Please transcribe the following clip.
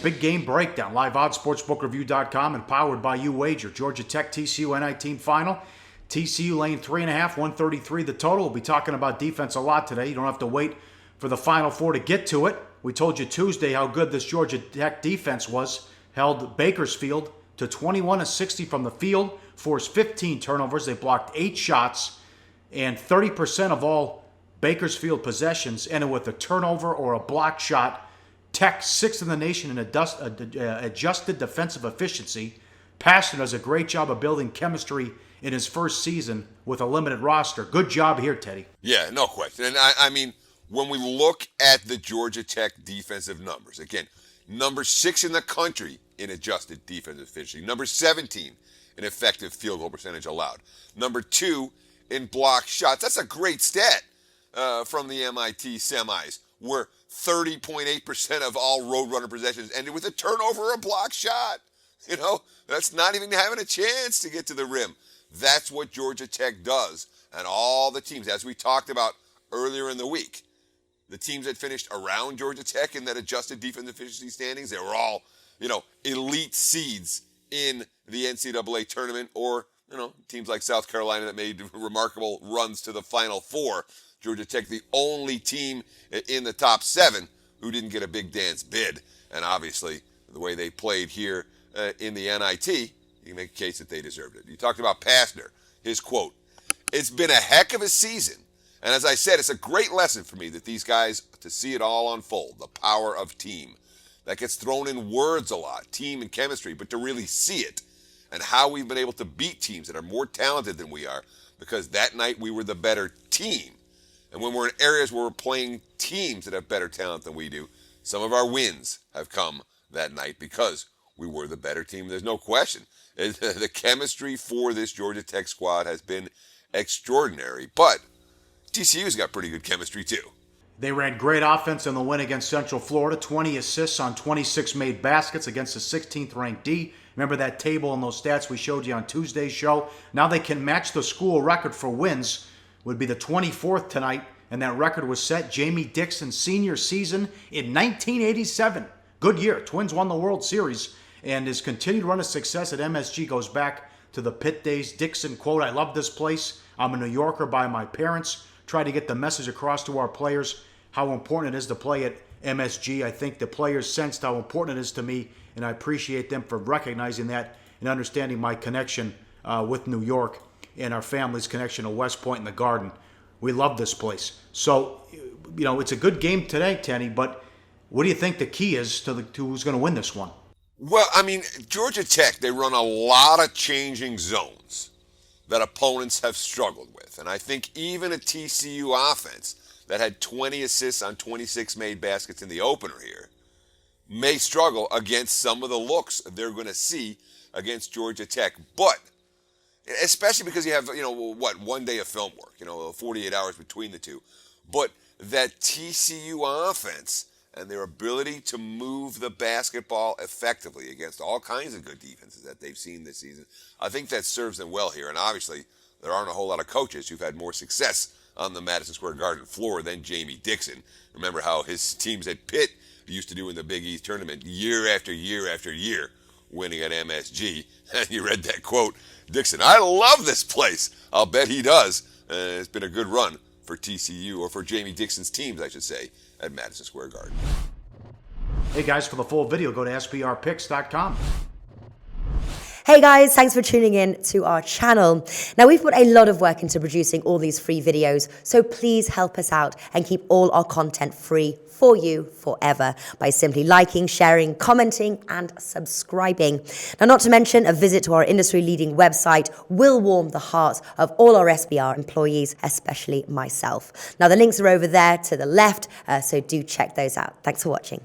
big game breakdown. Live odds, sportsbookreview.com, and powered by UWager. Georgia Tech, TCU, NIT team final. TCU laying 3.5, 133 the total. We'll be talking about defense a lot today. You don't have to wait for the Final Four to get to it. We told you Tuesday how good this Georgia Tech defense was. Held Bakersfield to 21-60 from the field, forced 15 turnovers. They blocked 8 shots, and 30% of all Bakersfield possessions ended with a turnover or a block shot. Tech, 6th in the nation in adjusted defensive efficiency. Pastner does a great job of building chemistry in his first season with a limited roster. Good job here, Teddy. Yeah, no question. And I mean, when we look at the Georgia Tech defensive numbers, again, number 6 in the country in adjusted defensive efficiency. Number 17 in effective field goal percentage allowed. Number 2 in block shots. That's a great stat from the MIT semis, where 30.8% of all Roadrunner possessions ended with a turnover or a block shot. You know, that's not even having a chance to get to the rim. That's what Georgia Tech does. And all the teams, as we talked about earlier in the week, the teams that finished around Georgia Tech in that adjusted defensive efficiency standings, they were all, elite seeds in the NCAA tournament, or, teams like South Carolina that made remarkable runs to the Final Four. Georgia Tech, the only team in the top 7 who didn't get a big dance bid. And obviously, the way they played here in the NIT, you can make a case that they deserved it. You talked about Pastner, his quote, "It's been a heck of a season. And as I said, it's a great lesson for me that these guys, to see it all unfold, the power of team. That gets thrown in words a lot, team and chemistry, but to really see it and how we've been able to beat teams that are more talented than we are, because that night we were the better team. And when we're in areas where we're playing teams that have better talent than we do, some of our wins have come that night because we were the better team. There's no question. The chemistry for this Georgia Tech squad has been extraordinary, but TCU's got pretty good chemistry too. They ran great offense in the win against Central Florida. 20 assists on 26 made baskets against the 16th ranked D. Remember that table and those stats we showed you on Tuesday's show? Now they can match the school record for wins. Would be the 24th tonight, and that record was set Jamie Dixon's senior season in 1987. Good year. Twins won the World Series, and his continued run of success at MSG goes back to the Pitt days. Dixon, quote, "I love this place. I'm a New Yorker by my parents. Try to get the message across to our players how important it is to play at MSG. I think the players sensed how important it is to me, and I appreciate them for recognizing that and understanding my connection with New York and our family's connection to West Point and the Garden. We love this place." So, it's a good game today, Tenny, but what do you think the key is to who's going to win this one? Well, I mean, Georgia Tech, they run a lot of changing zones that opponents have struggled with. And I think even a TCU offense that had 20 assists on 26 made baskets in the opener here may struggle against some of the looks they're going to see against Georgia Tech. But especially because you have, 1 day of film work, 48 hours between the two. But that TCU offense and their ability to move the basketball effectively against all kinds of good defenses that they've seen this season, I think that serves them well here. And obviously, there aren't a whole lot of coaches who've had more success on the Madison Square Garden floor than Jamie Dixon. Remember how his teams at Pitt used to do in the Big East tournament year after year after year, winning at MSG. And you read that quote, "Dixon, I love this place." I'll bet he does. It's been a good run for TCU, or for Jamie Dixon's teams, I should say, at Madison Square Garden. Hey guys, for the full video, go to sprpicks.com. Hey guys, thanks for tuning in to our channel. Now, we've put a lot of work into producing all these free videos, so please help us out and keep all our content free for you forever by simply liking, sharing, commenting, and subscribing. Now, not to mention, a visit to our industry-leading website will warm the hearts of all our SBR employees, especially myself. Now, the links are over there to the left, so do check those out. Thanks for watching.